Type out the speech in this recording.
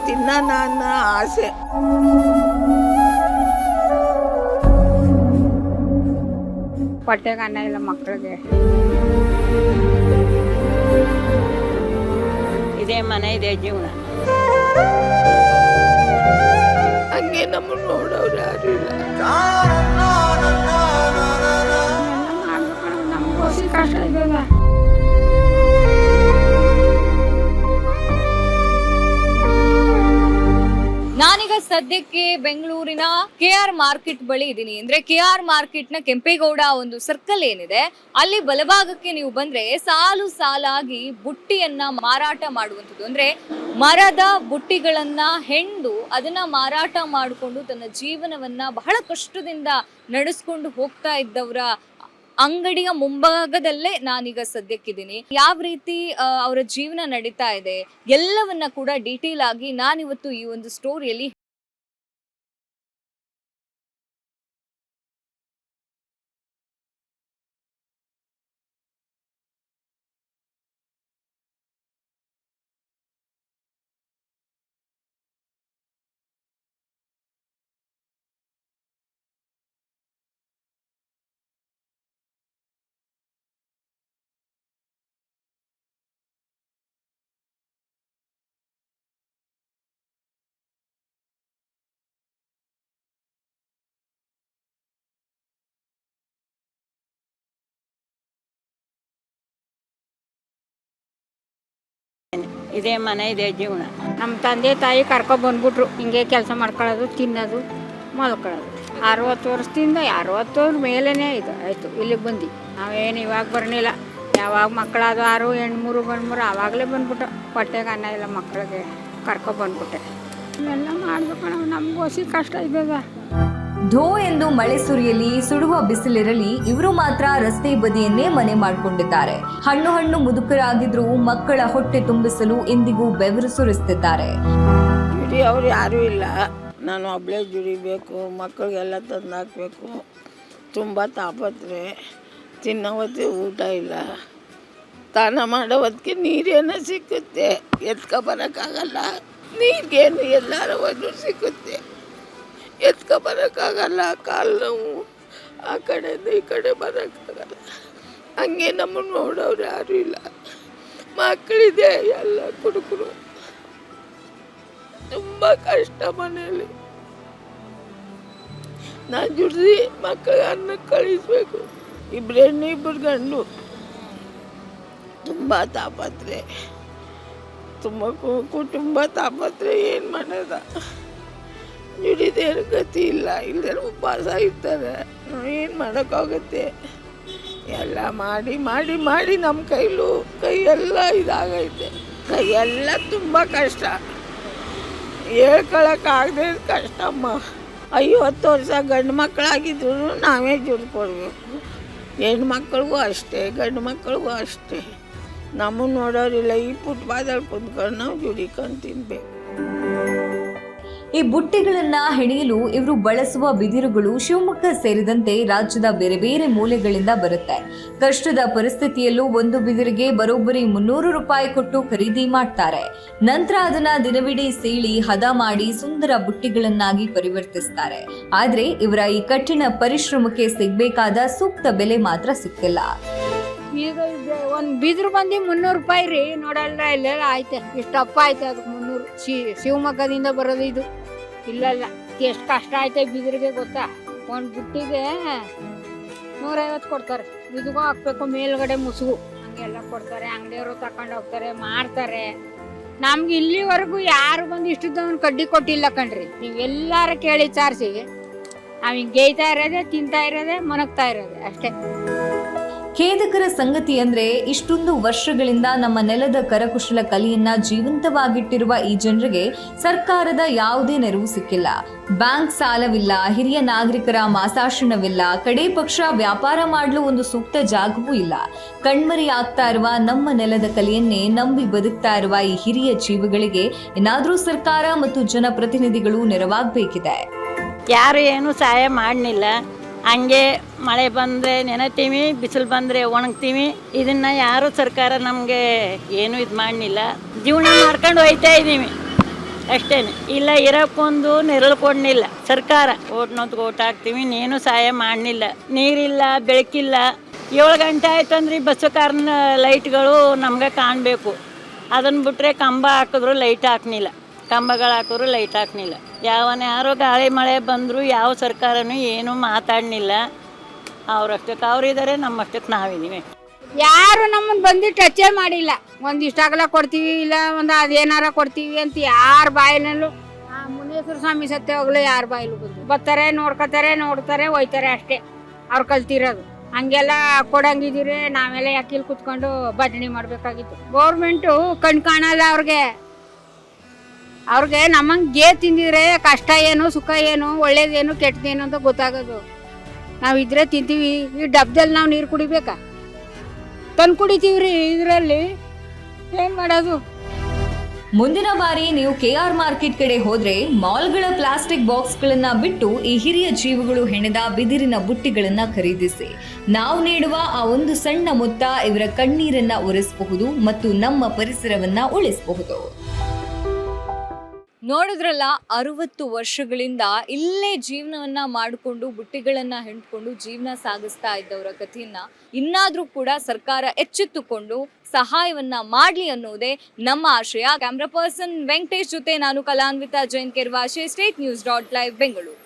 ತಿನ್ನೋಣ ಅನ್ನೋ ಆಸೆ. ಹೊಟ್ಟೆಗೆ ಅನ್ನ ಇಲ್ಲ ಮಕ್ಕಳಿಗೆ. ಇದೇ ಮನೆ ಇದೆ ಜೀವನ. ಹಂಗೆ ನಮ್ಮನ್ನು ನೋಡೋರು ಯಾರು ಇಲ್ಲ. ನಮಗೂ ಕಷ್ಟ ಇದೆಯಲ್ಲ. ನಾನೀಗ ಸದ್ಯಕ್ಕೆ ಬೆಂಗಳೂರಿನ KR ಮಾರ್ಕೆಟ್ ಬಳಿ ಇದ್ದೀನಿ. ಅಂದ್ರೆ KR ಮಾರ್ಕೆಟ್ ನ ಕೆಂಪೇಗೌಡ ಒಂದು ಸರ್ಕಲ್ ಏನಿದೆ, ಅಲ್ಲಿ ಬಲಭಾಗಕ್ಕೆ ನೀವು ಬಂದ್ರೆ ಸಾಲು ಸಾಲಾಗಿ ಬುಟ್ಟಿಯನ್ನ ಮಾರಾಟ ಮಾಡುವಂಥದ್ದು. ಅಂದ್ರೆ ಮರದ ಬುಟ್ಟಿಗಳನ್ನ ಹೆಂಡು ಅದನ್ನ ಮಾರಾಟ ಮಾಡಿಕೊಂಡು ತನ್ನ ಜೀವನವನ್ನ ಬಹಳ ಕಷ್ಟದಿಂದ ನಡೆಸ್ಕೊಂಡು ಹೋಗ್ತಾ ಇದ್ದವರ ಅಂಗಡಿಯ ಮುಂಭಾಗದಲ್ಲೇ ನಾನೀಗ ಸದ್ಯಕ್ಕಿದ್ದೀನಿ. ಯಾವ ರೀತಿ ಅವರ ಜೀವನ ನಡೀತಾ ಇದೆ ಎಲ್ಲವನ್ನ ಕೂಡ ಡೀಟೇಲ್ ಆಗಿ ನಾನಿವತ್ತು ಈ ಒಂದು ಸ್ಟೋರಿಯಲ್ಲಿ ಇದೇ ಮನೆ ಇದೆ ಜೀವನ. ನಮ್ಮ ತಂದೆ ತಾಯಿ ಕರ್ಕೊಬಂದ್ಬಿಟ್ರು. ಹಿಂಗೆ ಕೆಲಸ ಮಾಡ್ಕೊಳ್ಳೋದು, ತಿನ್ನೋದು, ಮಲ್ಕೊಳ್ಳೋದು. 60 ವರ್ಷದಿಂದ 60 ಮೇಲೇ ಇದು ಆಯಿತು ಇಲ್ಲಿಗೆ ಬಂದು. ನಾವೇನು ಇವಾಗ ಬರಲಿಲ್ಲ. ಯಾವಾಗ ಮಕ್ಕಳಾದ 6 ಹೆಣ್ಮೂರು ಗಂಡ್ಮೂರು ಆವಾಗಲೇ ಬಂದ್ಬಿಟ್ಟು. ಹೊಟ್ಟೆಗೆ ಅನ್ನ ಇಲ್ಲ ಮಕ್ಕಳಿಗೆ ಕರ್ಕೊಬಂದ್ಬಿಟ್ಟೆ. ಇವೆಲ್ಲ ಮಾಡ್ಬೇಕು. ನಮಗೋಸಿ ಕಷ್ಟ ಇದೆಯಲ್ಲ. ಧೋ ಎಂದು ಮಳೆ ಸುರಿಯಲಿ, ಸುಡುವ ಬಿಸಿಲಿರಲಿ, ಇವರು ಮಾತ್ರ ರಸ್ತೆ ಬದಿಯನ್ನೇ ಮನೆ ಮಾಡಿಕೊಂಡಿದ್ದಾರೆ. ಹಣ್ಣು ಮುದುಕರಾಗಿದ್ರು ಮಕ್ಕಳ ಹೊಟ್ಟೆ ತುಂಬಿಸಲು ಇಂದಿಗೂ ಬೆವರು ಸುರಿಸುತ್ತಿದ್ದಾರೆ. ಅವ್ರು ಯಾರೂ ಇಲ್ಲ. ನಾನು ಒಬ್ಬಳೇ ದುಡಿಬೇಕು, ಮಕ್ಕಳಿಗೆಲ್ಲ ತಂದು ಹಾಕಬೇಕು. ತುಂಬ ತಾಪತ್ರೆ. ತಿನ್ನೋವತ್ತೆ ಊಟ ಇಲ್ಲ. ಸ್ನಾನ ಮಾಡೋವತ್ತಿಗೆ ನೀರೇನೋ ಸಿಕ್ಕುತ್ತೆ, ಎತ್ಕೊಬರೋಕ್ಕಾಗಲ್ಲ. ನೀರಿಗೇನು ಎಲ್ಲಾರ ಒಂದು ಸಿಕ್ಕುತ್ತೆ, ಎತ್ಕೊಬರೋಕ್ಕಾಗಲ್ಲ. ಕಾಲು ನೋವು, ಆ ಕಡೆಯಿಂದ ಈ ಕಡೆ ಬರೋಕ್ಕಾಗಲ್ಲ. ಹಂಗೆ ನಮ್ಮನ್ನು ನೋಡೋರು ಯಾರೂ ಇಲ್ಲ. ಮಕ್ಕಳಿದೆ, ಎಲ್ಲ ಕುಡುಕರು. ತುಂಬ ಕಷ್ಟ ಮನೆಯಲ್ಲಿ. ನಾನು ದುಡ್ದು ಮಕ್ಕಳಿಗೆ ಅನ್ನ ಕಳಿಸ್ಬೇಕು. 2 ಹೆಣ್ಣು 2 ಗಂಡು. ತುಂಬ ತಾಪತ್ರೆ, ತುಂಬ ಕುಟುಂಬ ತಾಪತ್ರೆ. ಏನು ಮಾಡೋದ, ದುಡಿದೇನು ಗತಿ ಇಲ್ಲ. ಇಲ್ಲದೆ ಉಪವಾಸ ಇರ್ತಾರೆ. ಏನು ಮಾಡೋಕ್ಕಾಗುತ್ತೆ. ಎಲ್ಲ ಮಾಡಿ ಮಾಡಿ ಮಾಡಿ ನಮ್ಮ ಕೈಯೆಲ್ಲ ಇದಾಗೈತೆ. ಕೈಯೆಲ್ಲ ತುಂಬ ಕಷ್ಟ, ಹೇಳ್ಕೊಳಕ್ಕಾಗದೆ ಕಷ್ಟಮ್ಮ. 50 ವರ್ಷ ಗಂಡು ಮಕ್ಕಳಾಗಿದ್ರು ನಾವೇ ದುಡ್ಡು ಕೊಡಬೇಕು. ಹೆಣ್ಮಕ್ಳಿಗೂ ಅಷ್ಟೇ, ಗಂಡು ಮಕ್ಕಳಿಗೂ ಅಷ್ಟೇ. ನಮ್ಮನ್ನು ನೋಡೋರಿಲ್ಲ. ಈ ಫುಟ್ಪಾದಲ್ಲಿ ಕುಂತ್ಕೊಂಡು ನಾವು ದುಡಿಕೊಂಡು ತಿನ್ಬೇಕು. ಈ ಬುಟ್ಟಿಗಳನ್ನ ಹೆಣೆಯಲು ಇವರು ಬಳಸುವ ಬಿದಿರುಗಳು ಶಿವಮೊಗ್ಗ ಸೇರಿದಂತೆ ರಾಜ್ಯದ ಬೇರೆ ಬೇರೆ ಮೂಲೆಗಳಿಂದ ಬರುತ್ತೆ. ಕಷ್ಟದ ಪರಿಸ್ಥಿತಿಯಲ್ಲೂ ಒಂದು ಬಿದಿರಿಗೆ ಬರೋಬ್ಬರಿ 300 ರೂಪಾಯಿ ಕೊಟ್ಟು ಖರೀದಿ ಮಾಡ್ತಾರೆ. ನಂತರ ಅದನ್ನ ದಿನವಿಡೀ ಸೀಳಿ ಹದ ಮಾಡಿ ಸುಂದರ ಬುಟ್ಟಿಗಳನ್ನಾಗಿ ಪರಿವರ್ತಿಸ್ತಾರೆ. ಆದ್ರೆ ಇವರ ಈ ಕಠಿಣ ಪರಿಶ್ರಮಕ್ಕೆ ಸಿಗ್ಬೇಕಾದ ಸೂಕ್ತ ಬೆಲೆ ಮಾತ್ರ ಸಿಕ್ಕಿಲ್ಲ. ಈಗ ಒಂದು ಬಿದಿರು ಬಂದು 300 ರೂಪಾಯಿ ರೀ. ನೋಡಲ್ಲ ಇಲ್ಲೆಲ್ಲ ಆಯ್ತೆ, ಇಷ್ಟಪ್ಪ ಆಯ್ತು. ಅದಕ್ಕೆ 300. ಶಿವಮೊಗ್ಗದಿಂದ ಬರೋದು ಇದು. ಇಲ್ಲಲ್ಲ, ಎಷ್ಟು ಕಷ್ಟ ಆಯ್ತೆ ಬಿದಿರಿಗೆ ಗೊತ್ತಾ. ಒಂದು ಬುಟ್ಟಿಗೆ 150 ಕೊಡ್ತಾರೆ. ಇದಕ್ಕೂ ಹಾಕ್ಬೇಕು, ಮೇಲ್ಗಡೆ ಮುಸುಗು ಹಂಗೆಲ್ಲ ಕೊಡ್ತಾರೆ. ಅಂಗಡಿಯವರು ತಗೊಂಡು ಹೋಗ್ತಾರೆ, ಮಾರ್ತಾರೆ. ನಮ್ಗೆ ಇಲ್ಲಿವರೆಗೂ ಯಾರು ಬಂದು ಇಷ್ಟದವನು ಕಡ್ಡಿ ಕೊಟ್ಟಿಲ್ಲ ಕಣ್ರಿ. ನೀವು ಎಲ್ಲಾರ ಕೇಳಿ ಚಾರಿಸಿ. ನಾವು ಹಿಂಗೆ ಗೇಯ್ತಾ ಇರೋದೆ, ತಿಂತಾ ಇರೋದೆ, ಮನಗ್ತಾ ಇರೋದೆ ಅಷ್ಟೇ. ಖೇದಕರ ಸಂಗತಿ ಅಂದ್ರೆ ಇಷ್ಟೊಂದು ವರ್ಷಗಳಿಂದ ನಮ್ಮ ನೆಲದ ಕರಕುಶಲ ಕಲೆಯನ್ನ ಜೀವಂತವಾಗಿಟ್ಟಿರುವ ಈ ಜನರಿಗೆ ಸರ್ಕಾರದ ಯಾವುದೇ ನೆರವು ಸಿಕ್ಕಿಲ್ಲ. ಬ್ಯಾಂಕ್ ಸಾಲವಿಲ್ಲ, ಹಿರಿಯ ನಾಗರಿಕರ ಮಾಸಾಶನವಿಲ್ಲ, ಕಡೆ ಪಕ್ಷ ವ್ಯಾಪಾರ ಮಾಡಲು ಒಂದು ಸೂಕ್ತ ಜಾಗವೂ ಇಲ್ಲ. ಕಣ್ಮರಿ ಆಗ್ತಾ ಇರುವ ನಮ್ಮ ನೆಲದ ಕಲೆಯನ್ನೇ ನಂಬಿ ಬದುಕ್ತಾ ಇರುವ ಈ ಹಿರಿಯ ಜೀವಿಗಳಿಗೆ ಏನಾದ್ರೂ ಸರ್ಕಾರ ಮತ್ತು ಜನಪ್ರತಿನಿಧಿಗಳು ನೆರವಾಗಬೇಕಿದೆ. ಯಾರು ಏನು ಸಹಾಯ ಮಾಡಲಿಲ್ಲ. ಹಂಗೆ ಮಳೆ ಬಂದರೆ ನೆನೆತೀವಿ, ಬಿಸಿಲು ಬಂದರೆ ಒಣಗ್ತೀವಿ. ಇದನ್ನು ಯಾರು ಸರ್ಕಾರ ನಮಗೆ ಏನೂ ಇದು ಮಾಡಲಿಲ್ಲ. ಜೀವನ ಮಾಡ್ಕೊಂಡು ಹೋಯ್ತಾ ಇದ್ದೀವಿ. ಅಷ್ಟೇ. ಇಲ್ಲ ಇರೋಕ್ಕೊಂದು ನೆರಳು ಕೊಡ್ನಿಲ್ಲ ಸರ್ಕಾರ. ಓಟ್ ಹಾಕ್ತೀವಿ, ನೀನು ಸಹಾಯ ಮಾಡಲಿಲ್ಲ. ನೀರಿಲ್ಲ, ಬೆಳಕಿಲ್ಲ. 7 ಗಂಟೆ ಆಯ್ತು ಅಂದ್ರೆ ಬಸ್ಸು ಕಾರ್ನ ಲೈಟ್ಗಳು ನಮ್ಗೆ ಕಾಣಬೇಕು. ಅದನ್ನು ಬಿಟ್ಟರೆ ಕಂಬ ಹಾಕಿದ್ರು ಲೈಟ್ ಹಾಕ್ನಿಲ್ಲ, ಕಂಬಗಳು ಹಾಕಿದ್ರು ಲೈಟ್ ಹಾಕ್ನಿಲ್ಲ. ಯಾರೋ ಗಾಳಿ ಮಳೆ ಬಂದರೂ ಯಾವ ಸರ್ಕಾರನೂ ಏನೂ ಮಾತಾಡಲಿಲ್ಲ. ಅವ್ರಷ್ಟಕ್ಕೆ ಅವರಿದ್ದಾರೆ, ನಮ್ಮಷ್ಟಕ್ಕೆ ನಾವಿದ್ದೀವಿ. ಯಾರು ನಮ್ಮನ್ನು ಬಂದು ಟಚ್ಚೇ ಮಾಡಿಲ್ಲ. ಒಂದಿಷ್ಟು ಅಗಲ ಕೊಡ್ತೀವಿ, ಇಲ್ಲ ಒಂದು ಅದೇನಾರ ಕೊಡ್ತೀವಿ ಅಂತ ಯಾರ ಬಾಯಿನಲ್ಲೂ ಮುನೇಶ್ವರ ಸ್ವಾಮಿ ಸತ್ಯ ಹೋಗ್ಲು ಯಾರ ಬಾಯಿಲು ಬರ್ತಾರೆ, ನೋಡ್ತಾರೆ ಹೋಯ್ತಾರೆ ಅಷ್ಟೇ. ಅವ್ರು ಕಲ್ತಿರೋದು ಹಂಗೆಲ್ಲ ಕೊಡಂಗಿದ್ದೀರಿ. ನಾವೆಲ್ಲ ಯಾಕಿಲ್ ಕುತ್ಕೊಂಡು ಭಜನೆ ಮಾಡಬೇಕಾಗಿತ್ತು. ಗೌರ್ಮೆಂಟು ಕಣ್ ಕಾಣಲ್ಲ ಅವ್ರಿಗೆ ನಮ್ಮಂಗೆ ಗೇ ತಿಂದಿದ್ರೆ ಕಷ್ಟ ಏನು, ಸುಖ ಏನು, ಒಳ್ಳೇದೇನು, ಕೆಟ್ಟದೇನು ಅಂತ ಗೊತ್ತಾಗೋದು. ನಾವಿದ್ರೆ ತಿಂತೀವಿ. ಈ ಡಬ್ದಲ್ಲಿ ನಾವು ನೀರು ಕುಡಿಬೇಕಾ? ತಂದು ಕುಡಿತೀವ್ರಿ. ಇದರಲ್ಲಿ ಏನು ಮಾಡೋದು? ಮುಂದಿನ ಬಾರಿ ನೀವು KR ಮಾರ್ಕೆಟ್ ಕಡೆ ಹೋದ್ರೆ ಮಾಲ್ಗಳ ಪ್ಲಾಸ್ಟಿಕ್ ಬಾಕ್ಸ್ಗಳನ್ನ ಬಿಟ್ಟು ಈ ಹಿರಿಯ ಜೀವಗಳು ಹೆಣೆದ ಬಿದಿರಿನ ಬುಟ್ಟಿಗಳನ್ನ ಖರೀದಿಸಿ. ನಾವು ನೀಡುವ ಆ ಒಂದು ಸಣ್ಣ ಮೊತ್ತ ಇವರ ಕಣ್ಣೀರನ್ನ ಒರೆಸಬಹುದು ಮತ್ತು ನಮ್ಮ ಪರಿಸರವನ್ನ ಉಳಿಸಬಹುದು. ನೋಡಿದ್ರಲ್ಲ, 60 ವರ್ಷಗಳಿಂದ ಇಲ್ಲೇ ಜೀವನವನ್ನ ಮಾಡಿಕೊಂಡು ಬುಟ್ಟಿಗಳನ್ನ ಹೆಣ್ಕೊಂಡು ಜೀವನ ಸಾಗಿಸ್ತಾ ಇದ್ದವರ ಕಥೆಯನ್ನ ಇನ್ನಾದ್ರೂ ಕೂಡ ಸರ್ಕಾರ ಎಚ್ಚೆತ್ತುಕೊಂಡು ಸಹಾಯವನ್ನ ಮಾಡ್ಲಿ ಅನ್ನೋದೇ ನಮ್ಮ ಆಶಯ. ಕ್ಯಾಮ್ರಾ ಪರ್ಸನ್ ವೆಂಕಟೇಶ್ ಜೊತೆ ನಾನು ಕಲಾನ್ವಿತಾ ಜೈನ್ ಕೆರ್ವಾಶೆ, ಸ್ಟೇಟ್ ನ್ಯೂಸ್ .live ಬೆಂಗಳೂರು.